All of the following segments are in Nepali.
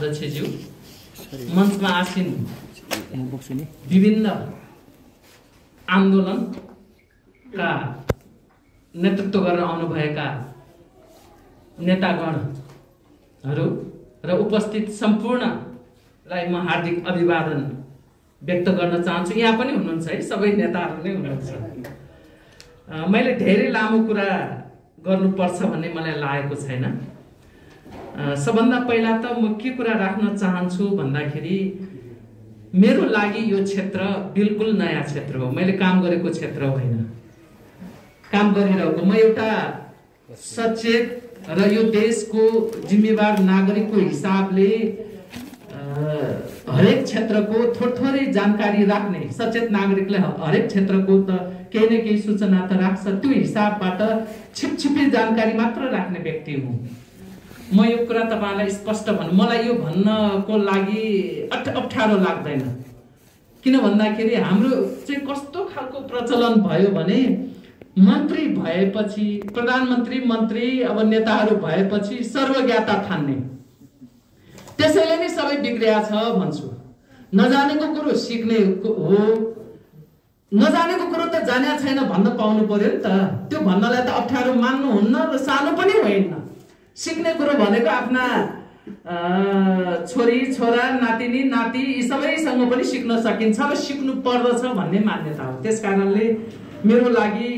अध्यक्षज्यू, मञ्चमा आसीन विभिन्न आन्दोलनका नेतृत्व गरेर आउनुभएका नेतागणहरू र उपस्थित सम्पूर्णलाई म हार्दिक अभिवादन व्यक्त गर्न चाहन्छु। यहाँ पनि हुनुहुन्छ है, सबै नेताहरू नै हुनुहुन्छ। मैले धेरै लामो कुरा गर्नुपर्छ भन्ने मलाई लागेको छैन। सबभन्दा पहिला त म के कुरा राख्न चाहन्छु भन्दाखेरि मेरो लागि यो क्षेत्र बिल्कुल नयाँ क्षेत्र हो। मैले काम गरेको क्षेत्र होइन, काम गरिरहेको म एउटा सचेत र यो देशको जिम्मेवार नागरिकको हिसाबले हरेक क्षेत्रको थोरै जानकारी राख्ने सचेत नागरिकले हरेक क्षेत्रको त केही न केही सूचना त राख्छ, त्यो हिसाबबाट छिपछिपे जानकारी मात्र राख्ने व्यक्ति हुँ। म यो कुरा तपाईलाई स्पष्ट मलाई यो भन्नको लागि अप्ठ्यारो लाग्दैन। किन भन्दाखेरि हाम्रो चाहिँ कस्तो खालको प्रचलन भयो भने मन्त्री भएपछि, प्रधानमन्त्री, मन्त्री, अब नेताहरू भएपछि सर्वज्ञता ठान्ने, त्यसैले नै सबै बिग्रिया छ भन्छु। नजानेको कुरो सिक्ने हो, नजानेको कुरो त जान्या छैन भन्न पाउनु पर्यो नि त। त्यो भन्नलाई त अप्ठ्यारो मान्नुहुन्न र सानो पनि होइन। सिक्ने कुरो भनेको आफ्ना छोरी छोरा, नातिनी नाति यी सबैसँग पनि सिक्न सकिन्छ र सिक्नु पर्दछ भन्ने मान्यता हो। त्यस कारणले मेरो लागि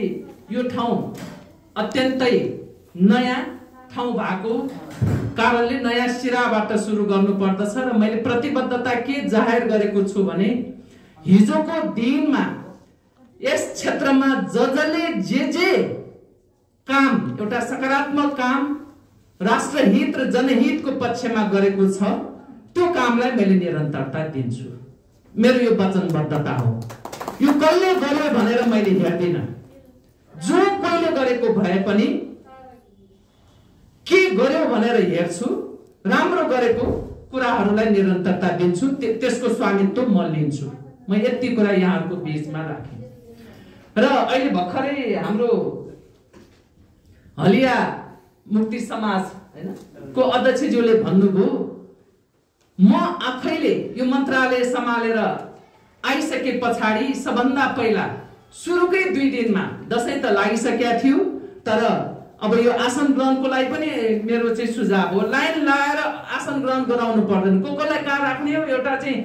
यो ठाउँ अत्यन्तै नयाँ ठाउँ भएको कारणले नयाँ सिराबाट सुरु गर्नु पर्दछ र मैले प्रतिबद्धता के जाहेर गरेको छु भने हिजोको दिनमा यस क्षेत्रमा जसले जे काम, एउटा सकारात्मक काम राष्ट्रहित र जनहितको पक्षमा गरेको छ त्यो कामलाई मैले निरन्तरता दिन्छु। मेरो यो वचनबद्धता हो। यो कहिले गर्यो भनेर मैले हेर्दिन। जो कहिले गरेको भए पनि के गर्यो भनेर हेर्छु, राम्रो गरेको कुराहरूलाई निरन्तरता दिन्छु, त्यसको स्वामित्व म लिन्छु। म यति कुरा यहाँहरूको बीचमा राखेँ। र अहिले भर्खरै हाम्रो हलिया मुक्ति समाज को अध्यक्षज्यूले भन्नुभयो, म आफैले यो मन्त्रालय सम्हालेर आइसके पछाडि सबभन्दा पहिला सुरुकै 2 दिनमा दशैं त लागिसकेका थियो, तर अब यो आसन ग्रहणको लागि पनि मेरो चाहिँ सुझाव हो, लाइन लाएर आसन ग्रहण गराउनु पर्दैन। कोलाई कहाँ राख्ने हो, एउटा चाहिँ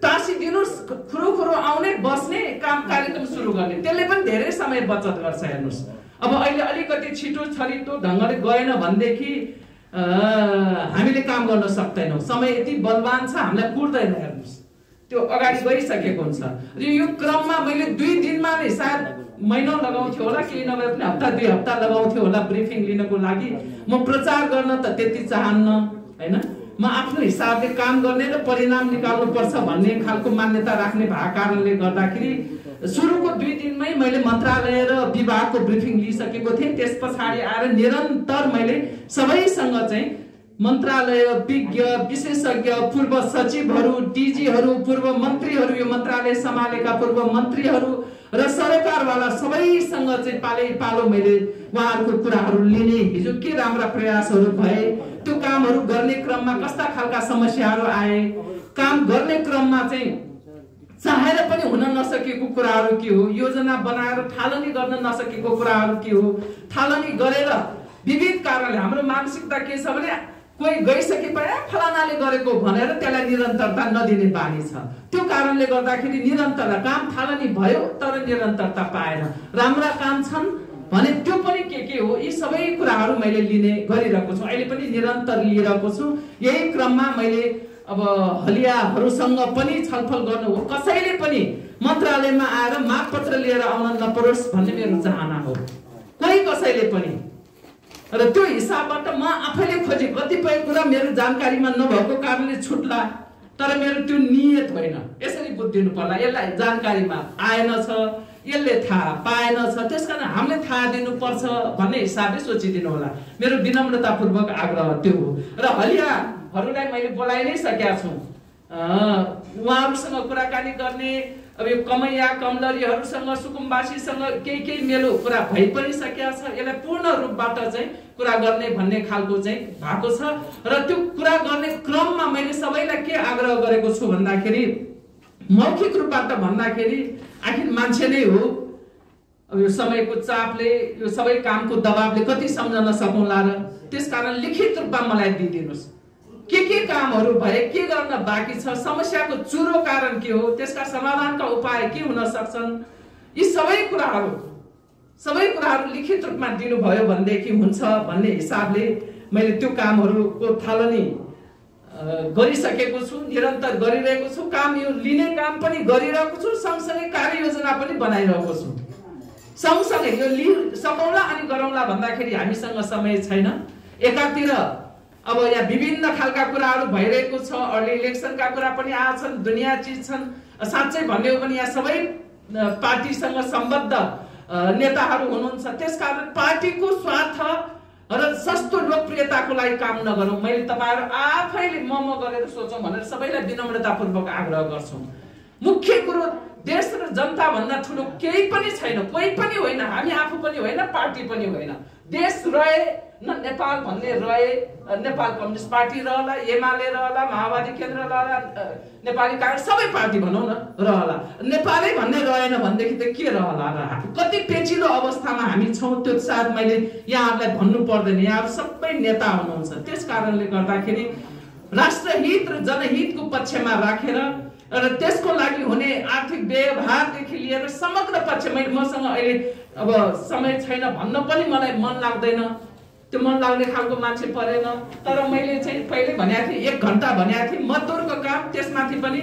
टाँसी दिनुस्, खुरो आउने बस्ने काम कार्यक्रम सुरु गर्ने, त्यसले पनि धेरै समय बचत गर्छ। हेर्नुस्, अब अहिले अलिकति छिटो छरितो ढङ्गले गएन भनेदेखि हामीले काम गर्न सक्दैनौँ। समय यति बलवान छ, हामीलाई पुर्दैन। हेर्नुस्, त्यो अगाडि गइसकेको हुन्छ। र यो क्रममा मैले 2 दिनमा नै सायद महिना लगाउँथ्यो होला, केही नभए पनि हप्ता 2 हप्ता लगाउँथ्यो होला ब्रिफिङ लिनको लागि। म प्रचार गर्न त त्यति चाहन्न हैन। म आफ्नो हिसाबले काम गर्ने र परिणाम निकाल्नु पर्छ भन्ने खालको मान्यता राख्ने भएको कारणले गर्दाखेरि सुरुको 2 दिनमै मैले मन्त्रालय र विभागको ब्रिफिङ लिइसकेको थिएँ। त्यस पछाडि आएर निरन्तर मैले सबैसँग चाहिँ मन्त्रालय विज्ञ, विशेषज्ञ, पूर्व सचिवहरू, डिजीहरू, पूर्व मन्त्रीहरू, यो मन्त्रालय सम्हालेका पूर्व मन्त्रीहरू र सरकारवाला सबैसँग चाहिँ पालो मैले उहाँहरूको कुराहरू लिने। हिजो के राम्रा प्रयासहरू भए, त्यो कामहरू गर्ने क्रममा कस्ता खालका समस्याहरू आए, काम गर्ने क्रममा चाहिँ चाहेर पनि हुन नसकेको कुराहरू के हो, योजना बनाएर थालनी गर्न नसकेको कुराहरू के हो, थालनी गरेर विविध कारणले हाम्रो मानसिकता के छ भने कोही गइसके पनि फलानाले गरेको भनेर त्यसलाई निरन्तरता नदिने बानी छ। त्यो कारणले गर्दाखेरि निरन्तरता काम थालनी भयो तर निरन्तरता पाएन। राम्रा काम छन् भने त्यो पनि के हो, यी सबै कुराहरू मैले लिने गरिरहेको छु, अहिले पनि निरन्तर लिइरहेको छु। यही क्रममा मैले अब हलियाहरूसँग पनि छलफल गर्नु हो, कसैले पनि मन्त्रालयमा आएर मागपत्र लिएर आउन नपरोस् भन्ने मेरो चाहना हो, कोही कसैले पनि। र त्यो हिसाबबाट म आफैले खोजे कतिपय कुरा मेरो जानकारीमा नभएको कारणले छुट्ला, तर मेरो त्यो नियत होइन। यसरी बुझिदिनु पर्ला, यसलाई जानकारीमा आएन छ, यसले थाहा पाएन छ, त्यसकारण हामीले थाहा दिनुपर्छ भन्ने हिसाबले सोचिदिनु होला। मेरो विनम्रतापूर्वक आग्रह त्यो हो। र हलियाहरूलाई मैले बोलाइ नै सकेका छु, उहाँहरूसँग कुराकानी गर्ने अब यो कमैया कमलरीहरूसँग सुकुम्बासीसँग केही मेलो कुरा भइ पनि सकेको छ। यसलाई पूर्ण रूपबाट चाहिँ कुरा गर्ने भन्ने खालको चाहिँ भएको छ। र त्यो कुरा गर्ने क्रममा मैले सबैलाई के आग्रह गरेको छु भन्दाखेरि मौखिक रूपबाट भन्दाखेरि आखिर मान्छे नै हो। अब यो समयको चापले यो सबै कामको दबावले कति सम्झन सकौँला र त्यसकारण लिखित रूपमा मलाई दिइदिनुस् के कामहरू भए के गर्न बाँकी छ, समस्याको चुरो कारण के हो, त्यसका समाधानका उपाय के हुन सक्छन्, यी सबै कुराहरू लिखित रूपमा दिनुभयो भनेदेखि हुन्छ भन्ने हिसाबले मैले त्यो कामहरूको थालनी गरिसकेको छु। निरन्तर गरिरहेको छु। काम यो लिने काम पनि गरिरहेको छु, सँगसँगै कार्ययोजना पनि बनाइरहेको छु। सँगसँगै यो सकौँला अनि गरौँला भन्दाखेरि हामीसँग समय छैन। एकातिर अब यहाँ विभिन्न खालका कुराहरू भइरहेको छ। अर्ली इलेक्सनका कुरा पनि आछन्, दुनियाँ चिज छन्। साँच्चै भन्ने हो भने यहाँ सबै पार्टीसँग सम्बद्ध नेताहरू हुनुहुन्छ। त्यसकारण पार्टीको स्वार्थ र सस्तो लोकप्रियताको लागि काम नगरौँ। मैले तपाईँहरू आफैले म गरेर सोचौँ भनेर सबैलाई विनम्रतापूर्वक आग्रह गर्छु। मुख्य कुरो देश र जनता भन्दा ठुलो केही पनि छैन, कोही पनि होइन, हामी आफू पनि होइन, पार्टी पनि होइन। देश रहे न नेपाल भन्ने रहे, नेपाल कम्युनिस्ट पार्टी रहला, एमाले रहला, माओवादी केन्द्र रहला, नेपाली कांग्रेस सबै पार्टी भनौँ न रहला। नेपालै भन्ने रहेन भनेदेखि त के रहला र कति पेचिलो अवस्थामा हामी छौँ त्यो साथ मैले यहाँहरूलाई भन्नु पर्दैन। यहाँहरू सबै नेता हुनुहुन्छ। त्यस कारणले गर्दाखेरि राष्ट्रहित र जनहितको पक्षमा राखेर र त्यसको लागि हुने आर्थिक व्यवहारदेखि लिएर समग्र पक्ष मसँग अहिले अब समय छैन भन्न पनि मलाई मन लाग्दैन। त्यो मन लाग्ने खालको मान्छे परेन। तर मैले चाहिँ पहिले भनेको थिएँ 1 घण्टा भनेको थिएँ मजदुरको काम, त्यसमाथि पनि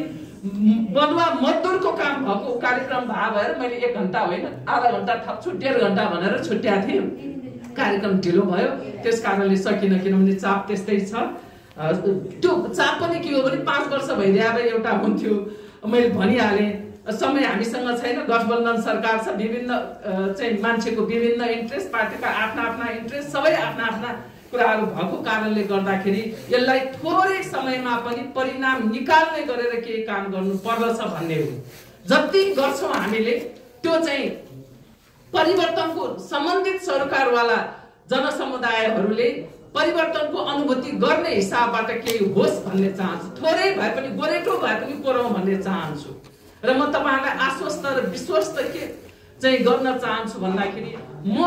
बलुवा मजदुरको काम भएको कार्यक्रम भएर मैले 1 घण्टा होइन आधा घण्टा थप्छु 1.5 घण्टा भनेर छुट्याएको थिएँ। कार्यक्रम ढिलो भयो, त्यस कारणले सकिन, किनभने चाप त्यस्तै छ। त्यो चाप पनि के हो भने 5 वर्ष भइदिएर एउटा हुन्थ्यो। मैले भनिहालेँ समय हामीसँग छैन। गठबन्धन सरकार छ, विभिन्न चाहिँ मान्छेको विभिन्न इन्ट्रेस्ट, पार्टीका आफ्ना इन्ट्रेस्ट, सबै आफ्ना कुराहरू भएको कारणले गर्दाखेरि यसलाई थोरै समयमा पनि परिणाम निकाल्ने गरेर केही काम गर्नु पर्दछ भन्ने हो। जति गर्छौँ हामीले त्यो चाहिँ परिवर्तनको सम्बन्धित सरकारवाला जनसमुदायहरूले परिवर्तनको अनुभूति गर्ने हिसाबबाट केही होस् भन्ने चाहन्छु। थोरै भए पनि गोरेटो भए पनि कोरौँ भन्ने चाहन्छु। र म तपाईहरुलाई आश्वस्त र विश्वस्त के चाहिँ गर्न चाहन्छु भन्दाखेरि म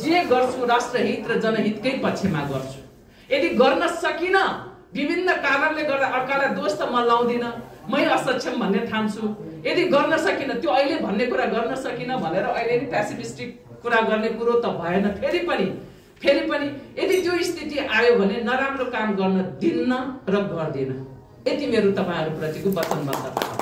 जे गर्छु राष्ट्रहित र जनहितकै पक्षमा गर्छु। यदि गर्न सकिन विभिन्न कारणले गर्दा अर्कालाई दोष त म लाउँदिन, मै असक्षम भन्ने ठान्छु। यदि गर्न सकिन त्यो अहिले भन्ने कुरा गर्न सकिन भनेर अहिले नि प्यासिफिस्टिक कुरा गर्ने कुरो त भएन। फेरि पनि यदि त्यो स्थिति आयो भने नराम्रो काम गर्न दिन्न र गर्दिन। यति मेरो तपाईहरु प्रतिको वचनबद्धता हो।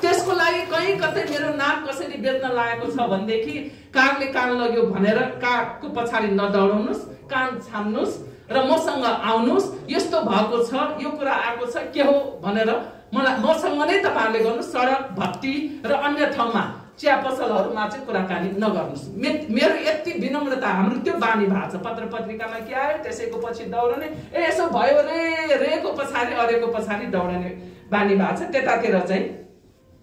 त्यसको लागि कहीं कतै मेरो नाम कसरी बेच्न लागेको छ भनेदेखि कागले कान लग्यो भनेर कागको पछाडी नदौडौनुस्, कान छाम्नुस् र मसँग आउनुस्। यस्तो भएको छ, यो कुरा आएको छ, के हो भनेर मलाई मसँग नै तपाईहरुले गर्नु। सडक भट्टी र अन्य ठाउँमा चिया पसलहरुमा चाहिँ कुराकानी नगर्नुस्। मेरो यति विनम्रता। हाम्रो त्यो बानी भएको छ। पत्र पत्रिकामा के आयो त्यसैको पछि दौडने, यसो भयो रेको पछाडी अरेको पछाडी दौडने बानी भएको छ। त्यतातिर चाहिँ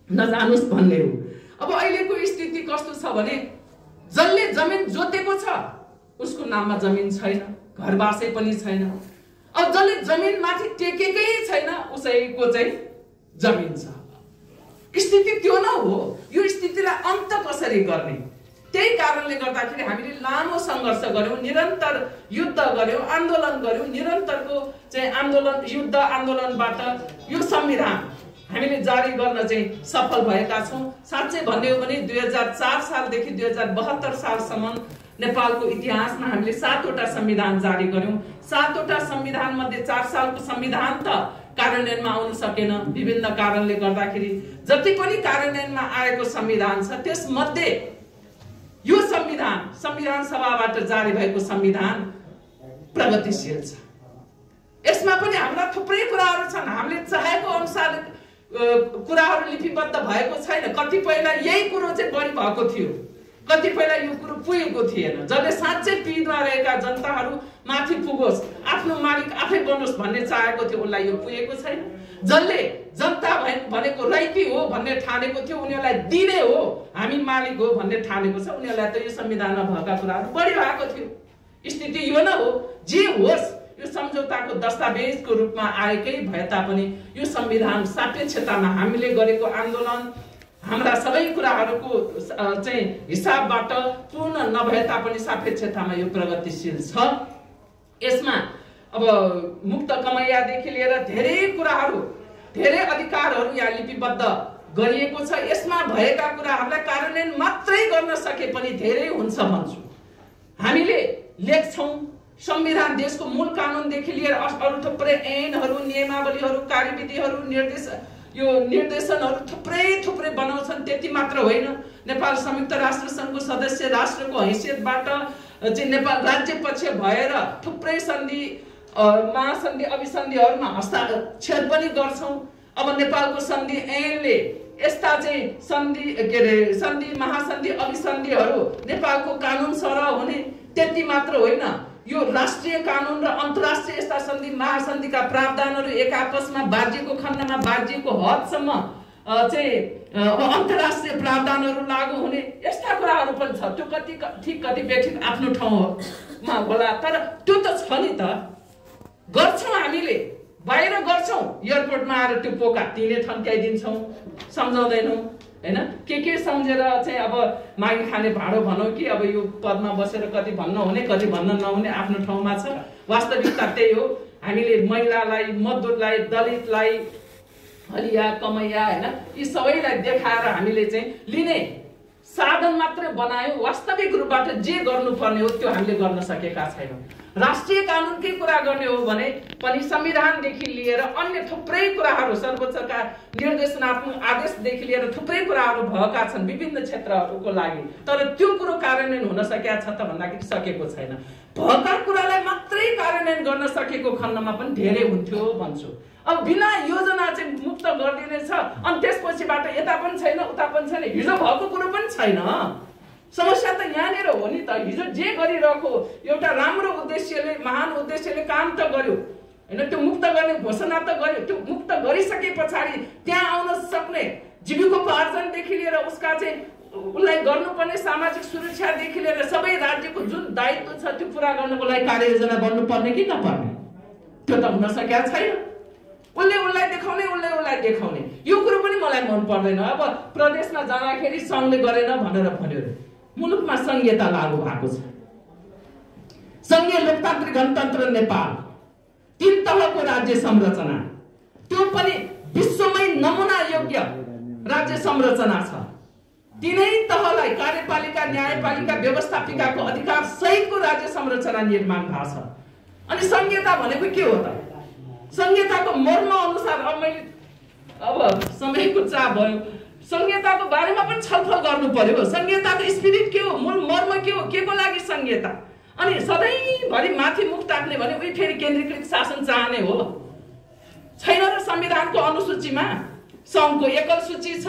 नजानुस् भन्ने हो। अब अहिलेको स्थिति कस्तो छ भने जसले जमिन जोतेको छ उसको नाममा जमिन छैन, घरबासै पनि छैन। अब जसले जमिन माथि टेकेकै छैन उसैको चाहिँ जमिन छ। स्थिति त्यो न हो। यो स्थितिलाई अन्त कसरी गर्ने? त्यही कारणले गर्दाखेरि हामीले लामो संघर्ष गर्यौं, निरन्तर युद्ध गर्यौं, आन्दोलन गर्यौं। निरन्तरको चाहिँ आन्दोलन, युद्ध आन्दोलनबाट यो संविधान हामीले जारी गर्न चाहिँ सफल भएका छौं। साच्चै भन्ने हो भने 2004 सालदेखि 2072 सालसम्म नेपालको इतिहासमा हामीले 7 वटा संविधान जारी गर्यौं। 7 वटा संविधान मध्ये 4 सालको संविधान त कार्यान्वयनमा आउन सकेन विभिन्न कारणले गर्दाखेरि। जति पनि कार्यान्वयनमा आएको संविधान छ त्यसमध्ये यो संविधान सभाबाट जारी भएको संविधान प्रगतिशील छ। यसमा पनि हाम्रा थुप्रै कुराहरू छन्। हामीले चाहेको अनुसार कुराहरू लिपिबद्ध भएको छैन। कतिपयलाई यही कुरो चाहिँ बढी भएको थियो, कतिपयलाई यो कुरो पुगेको थिएन। जसले साँच्चै पीडमा रहेका जनताहरू माथि पुगोस्, आफ्नो मालिक आफै बनोस् भन्ने चाहेको थियो उसलाई यो पुगेको छैन। जसले जनता भनेको रैती हो भन्ने ठानेको थियो, उनीहरूलाई दिने हो, हामी मालिक हो भन्ने ठानेको छ। उनीहरूलाई त यो संविधानमा भएका कुराहरू बढी भएको थियो। स्थिति यो न हो। जे होस्, यो सम्झौताको दस्तावेजको रूपमा आएकै भए तापनि यो संविधान सापेक्षतामा हामीले गरेको आन्दोलन, हाम्रा सबै कुराहरूको चाहिँ हिसाबबाट पूर्ण नभए तापनि सापेक्षतामा यो प्रगतिशील छ। यसमा अब मुक्त कमैयादेखि लिएर धेरै कुराहरू, धेरै अधिकारहरू यहाँ लिपिबद्ध गरिएको छ। यसमा भएका कुराहरूलाई कार्यान्वयन मात्रै गर्न सके पनि धेरै हुन्छ भन्छु। हामीले लेख्छौँ संविधान देशको मूल कानुनदेखि लिएर अरू थुप्रै ऐनहरू, नियमावलीहरू, कार्यविधिहरू, निर्देशनहरू थुप्रै बनाउँछन्। त्यति मात्र होइन, नेपाल संयुक्त राष्ट्र संघको सदस्य राष्ट्रको हैसियतबाट चाहिँ नेपाल राज्य पक्ष भएर थुप्रै सन्धि, महासन्धि, अभिसन्धिहरूमा हस्ताक्षर पनि गर्छौँ। अब नेपालको सन्धि ऐनले यस्ता चाहिँ सन्धि, महासन्धि, अभिसन्धिहरू नेपालको कानुन सरह हुने त्यति मात्र होइन, यो राष्ट्रिय कानुन र अन्तर्राष्ट्रिय यस्ता सन्धि महासन्धिका प्रावधानहरू एक आपसमा बाजिएको खण्डमा बाजिएको हदसम्म चाहिँ अब अन्तर्राष्ट्रिय प्रावधानहरू लागू हुने यस्ता कुराहरू पनि छ। त्यो कति व्यक्ति आफ्नो ठाउँमा होला, तर त्यो त छ नि त। गर्छौँ, हामीले बाहिर गर्छौँ, एयरपोर्टमा आएर त्यो पोका तिले थन्काइदिन्छौँ, सम्झाउँदैनौँ हैन। के सम्झेर चाहिँ अब मागी खाने भाँडो भनौँ कि अब यो पदमा बसेर कति भन्न हुने कति भन्न नहुने आफ्नो ठाउँमा छ। वास्तविकता त्यही हो। हामीले महिलालाई, मजदुरलाई, दलितलाई, हलिया, कमैया हैन, यी सबैलाई देखाएर हामीले चाहिँ लिने साधन मात्रै बनायो। वास्तविक रूपबाट जे गर्नुपर्ने हो त्यो हामीले गर्न सकेका छैनौँ। राष्ट्रिय कानुनकै कुरा गर्ने हो भने पनि संविधानदेखि लिएर अन्य थुप्रै कुराहरू, सर्वोच्चका निर्देशनात्मक आदेशदेखि लिएर थुप्रै कुराहरू भएका छन् विभिन्न क्षेत्रहरूको लागि, तर त्यो कुरो कार्यान्वयन हुन सकेका छ त भन्दाखेरि सकेको छैन। भएका कुरालाई मात्रै कार्यान्वयन गर्न सकेको खण्डमा पनि धेरै हुन्थ्यो भन्छु। अब बिना योजना चाहिँ मुक्त गरिदिनेछ, अनि त्यसपछिबाट यता पनि छैन, उता पनि छैन, हिजो भएको कुरो पनि छैन। समस्या त यहाँनिर हो नि त। हिजो जे गरिरहेको एउटा राम्रो उद्देश्यले, महान उद्देश्यले काम त गर्यो हैन, त्यो मुक्त गर्ने घोषणा त गर्यो। त्यो मुक्त गरिसके पछाडि त्यहाँ आउन सक्ने जीविकोपार्जनदेखि लिएर उसका चाहिँ उसलाई गर्नुपर्ने सामाजिक सुरक्षादेखि लिएर सबै राज्यको जुन दायित्व छ त्यो पुरा गर्नको लागि कार्ययोजना बन्नुपर्ने कि नपर्ने, त्यो त हुन सकेका छैन। उसलाई देखाउने यो कुरो पनि मलाई मन पर्दैन। अब प्रदेशमा जाँदाखेरि सङ्घले गरेन भनेर भन्यो, मुलुकमा संघीयता लागू भएको छ। संघीय लोकतान्त्रिक गणतन्त्र नेपाल 3 तहको राज्य संरचना, त्यो पनि विश्वमै नमुना योग्य राज्य संरचना छ। 3 तहलाई कार्यपालिका, न्यायपालिका, व्यवस्थापिकाको अधिकार सहितको राज्य संरचना निर्माण भएको छ। अनि संघीयता भनेको के हो त? संघीयताको मर्म अनुसार अब समयको चाप भयो, संघीयताको बारेमा पनि छलफल गर्नु पर्यो। संघीयताको स्पिरिट के हो, मूल मर्म के हो, के को लागि संघीयता? अनि सधैँभरि माथि मुख ताक्ने भने उही फेरि केन्द्रीकृत शासन चाहने हो। छैन र संविधानको अनुसूचीमा सङ्घको एकल सूची छ,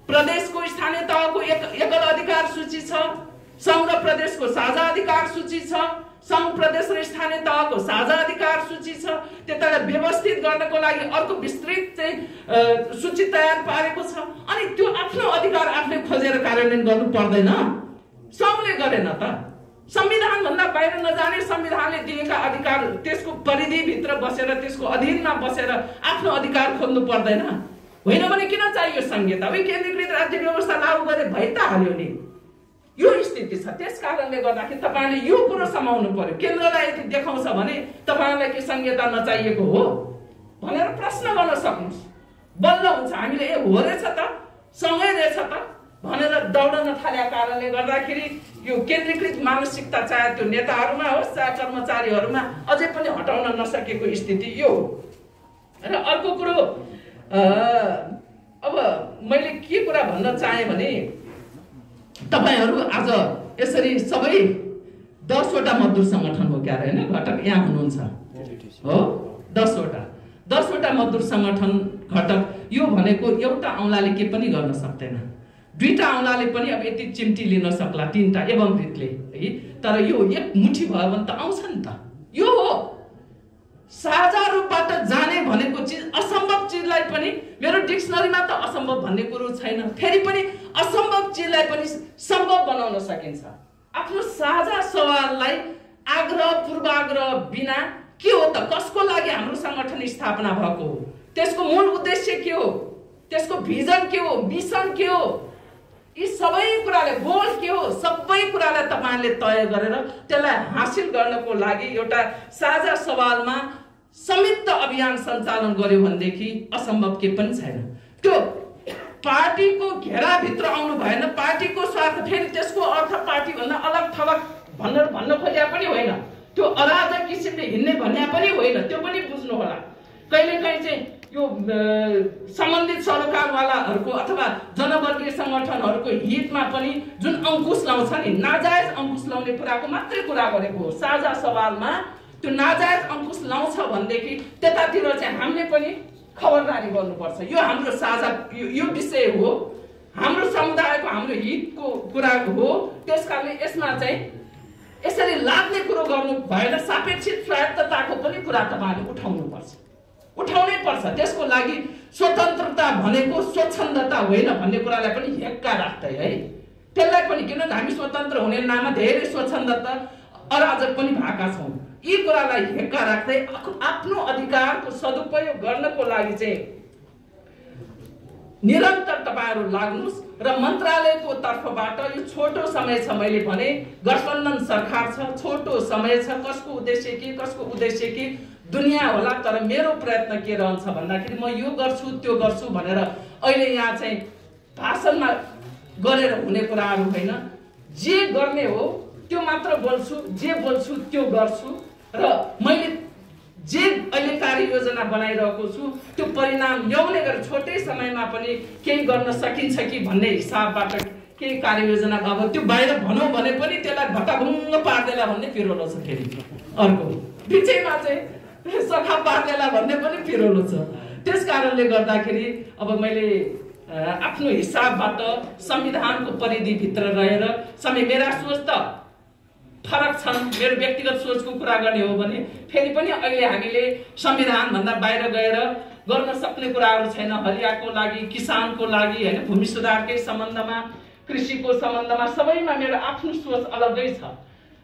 प्रदेशको स्थानीय तहको एकल अधिकार सूची छ, सङ्घ र प्रदेशको साझा अधिकार सूची छ, सङ्घ, प्रदेश र स्थानीय तहको साझा अधिकार सूची छ। त्यसलाई व्यवस्थित गर्नको लागि अर्को विस्तृत चाहिँ सूची तयार पारेको छ। अनि त्यो आफ्नो अधिकार आफूले खोजेर कार्यान्वयन गर्नु पर्दैन, सङ्घले गरेन त। संविधान भन्दा बाहिर नजाने, संविधानले दिएका अधिकार त्यसको परिधिभित्र बसेर, त्यसको अधीनमा बसेर आफ्नो अधिकार खोज्नु पर्दैन? होइन भने किन चाहियो संघीयता? उही केन्द्रीकृत राज्य व्यवस्था लागू गरे भइ त हाल्यो नि। यो स्थिति छ। त्यस कारणले गर्दाखेरि तपाईले यो कुरो समाउनु पर्यो। केन्द्रलाई यदि देखाउँछ भने तपाईलाई के संघीयता नचाहिएको हो भनेर प्रश्न गर्न सक्नुस्, बल्ल हुन्छ। हामीले ए हो रहेछ त, सँगै रहेछ त भनेर दौडन थालेका कारणले गर्दाखेरि यो केन्द्रीकृत मानसिकता चाहे त्यो नेताहरूमा होस् चाहे कर्मचारीहरूमा अझै पनि हटाउन नसकेको स्थिति यो हो। र अर्को कुरो अब मैले के कुरा भन्न चाहे भने तपाईहरू आज यसरी सबै 10 वटा मजदुर संगठन हो क्या हैन, घटक यहाँ हुनुहुन्छ हो, 10 वटा मजदुर संगठन घटक। यो भनेको एउटा औंलाले के पनि गर्न सक्दैन, 2टा औंलाले पनि अब यति चिम्टी लिन सक्ला, 3टा एवं रीतले है। तर यो एक मुठी भयो भने त आउँछ नि त। यो हो साझा रूपबाट जाने भनेको चिज असम्भव चिजलाई पनि मेरो डिक्सनरीमा त असम्भव भन्ने कुरो छैन, फेरि पनि असम्भव चिजलाई पनि सम्भव बनाउन सकिन्छ। आफ्नो साझा सवाललाई आग्रह पूर्वाग्रह बिना के हो त, कसको लागि हाम्रो संगठन स्थापना भएको हो, त्यसको मूल उद्देश्य के हो, त्यसको भिजन के हो, मिसन के हो, यी सबै कुराले गोल के हो, सबै कुरालाई तपाईहरुले तय गरेर त्यसलाई हासिल गर्नको लागि एउटा साझा सवालमा संयुक्त अभियान सञ्चालन गर्यो भनेदेखि असम्भव के पनि छैन। त्यो पार्टीको घेराभित्र आउनु भएन, पार्टीको स्वार्थ, फेरि त्यसको अर्थ पार्टी भन्दा अलग थलग भन्न खोज्या पनि होइन, त्यो अराजक किसिमले हिँड्ने भन्ने पनि होइन, त्यो पनि बुझ्नु होला। कहिलेकाहीँ चाहिँ यो सम्बन्धित सरोकारवालाहरूको अथवा जनवर्गीय संगठनहरूको हितमा पनि जुन अंकुश लाउँछ नि, नाजायज अंकुश लाउने कुराको मात्रै कुरा गरेको हो। साझा सवालमा त्यो नाजायज अंकुश लाउँछ भनेदेखि त्यतातिर चाहिँ हामीले पनि खबरदारी गर्नुपर्छ। यो हाम्रो साझा यो विषय हो, हाम्रो समुदायको हाम्रो हितको कुरा हो, त्यसकारणले यसमा चाहिँ यसरी लाग्ने कुरो गर्नु भएन। सापेक्षित स्वायत्तताको पनि कुरा तपाईले उठाउनै पर्छ। त्यसको लागि स्वतन्त्रता भनेको स्वच्छन्दता होइन भन्ने कुरालाई पनि हेक्का राख्दै है, त्यसलाई पनि, किनभने हामी स्वतन्त्र हुने नाममा धेरै स्वच्छन्दता अराजक पनि भएका छौँ। यी कुरालाई हेक्का राख्दै आफ्नो अधिकारको सदुपयोग गर्नको लागि चाहिँ निरन्तर तपाईहरु लाग्नुस् र मन्त्रालयको तर्फबाट यो छोटो समय छ, मैले भने गठबन्धन सरकार छ, छोटो समय छ, कसको उद्देश्य के दुनिया होला, तर मेरो प्रयत्न के रहन्छ भन्दाखेरि म यो गर्छु त्यो गर्छु भनेर अहिले यहाँ चाहिँ भाषणमा गरेर हुने कुराहरु होइन। जे गर्ने हो त्यो मात्र बोल्छु, जे बोल्छु त्यो गर्छु र मैले जे अहिले कार्ययोजना बनाइरहेको छु त्यो परिणाम ल्याउने गरी छोटै समयमा पनि केही गर्न सकिन्छ कि भन्ने हिसाबबाट केही कार्ययोजना अब त्यो बाहिर भनौं भने पनि त्यसलाई भटाभुङ्ग पार्देला भन्ने पिरोलो छ। फेरि अर्को बिचैमा चाहिँ सखा पार्देला भन्ने पनि पिरोलो छ। त्यसकारणले गर्दाखेरि अब मैले आफ्नो हिसाबबाट संविधानको परिधिभित्र रहेर मेरा सोच त फरक छन्, मेरो व्यक्तिगत सोचको कुरा गर्ने हो भने फेरि पनि अहिले हामीले संविधान भन्दा बाहिर गएर गर्न सक्ने कुराहरू छैन। हरियाको लागि, किसानको लागि हैन, भूमि सुधारकै सम्बन्धमा, कृषिको सम्बन्धमा सबैमा मेरो आफ्नो सोच अलगै छ।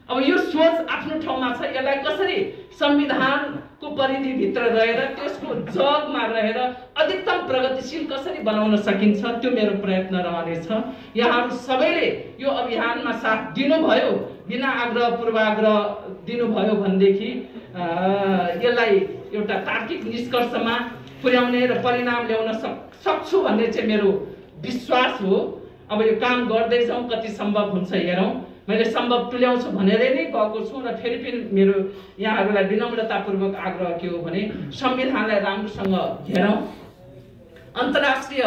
अब यो सोच आफ्नो ठाउँमा छ, यसलाई कसरी संविधानको परिधिभित्र रहेर त्यसको जगमा रहेर अधिकतम प्रगतिशील कसरी बनाउन सकिन्छ त्यो मेरो प्रयत्न रहनेछ। यहाँहरू सबैले यो अभियानमा साथ दिनुभयो, बिना आग्रह पूर्वाग्रह दिनुभयो भनेदेखि यसलाई एउटा तार्किक निष्कर्षमा पुर्याउने र परिणाम ल्याउन सक्छु भन्ने चाहिँ मेरो विश्वास हो। अब यो काम गर्दै जाउँ, कति सम्भव हुन्छ हेरौँ। मैले सम्भव तुल्याउँछु भनेरै नै गएको छु र फेरि पनि मेरो यहाँहरूलाई विनम्रतापूर्वक आग्रह के हो भने संविधानलाई राम्रोसँग हेरौँ। अन्तर्राष्ट्रिय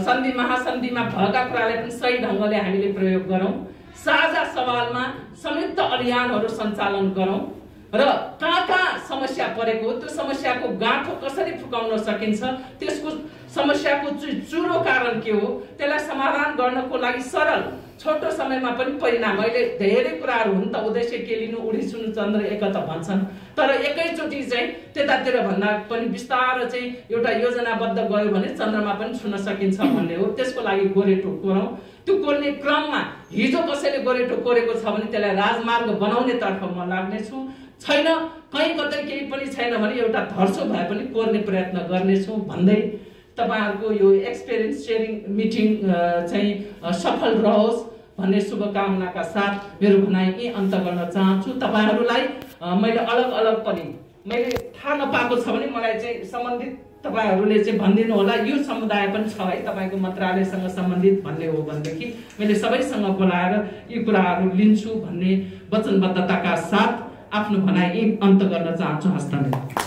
सन्धि महासन्धिमा भएका कुरालाई पनि सही ढङ्गले हामीले प्रयोग गरौँ। साझा सवालमा संयुक्त अभियानहरू सञ्चालन गरौँ र कहाँ समस्या परेको त्यो समस्याको गाँठो कसरी फुकाउन सकिन्छ, त्यसको समस्याको चुरो कारण के हो, त्यसलाई समाधान गर्नको लागि सरल छोटो समयमा पनि परिणाम। अहिले धेरै कुराहरू हुन् त, उद्देश्य के लिनु, उडी सुनु चन्द्र एक त भन्छन्, तर एकैचोटि चाहिँ त्यतातिर भन्दा पनि बिस्तारै चाहिँ एउटा योजनाबद्ध गयो भने चन्द्रमा पनि छुन सकिन्छ भन्ने हो। त्यसको लागि गोरेटो कोरौँ। त्यो कोर्ने क्रममा हिजो कसैले गोरेटो कोरेको छ भने त्यसलाई राजमार्ग बनाउने तर्फ म लाग्नेछु। छैन कहीँ कतै केही पनि छैन भने एउटा धर्सो भए पनि कोर्ने प्रयत्न गर्नेछु भन्दै तपाईहरुको यो एक्सपिरियन्स शेयरिङ मिटिङ चाहिँ सफल रहोस् भन्ने शुभकामनाका साथ मेरो भनाइ यही अन्त गर्न चाहन्छु। तपाईहरुलाई मैले अलग अलग पनि मैले थाहा नपाएको छ भने मलाई चाहिँ सम्बन्धित तपाईहरुले चाहिँ भनिदिनु होला, यो समुदाय पनि छ है तपाईको मन्त्रालयसँग सम्बन्धित भन्ने हो भनेदेखि मैले सबैसँग बोलाएर यी कुराहरू लिन्छु भन्ने वचनबद्धताका साथ आफ्नो भनाइ यही अन्त गर्न चाहन्छु। हस्त।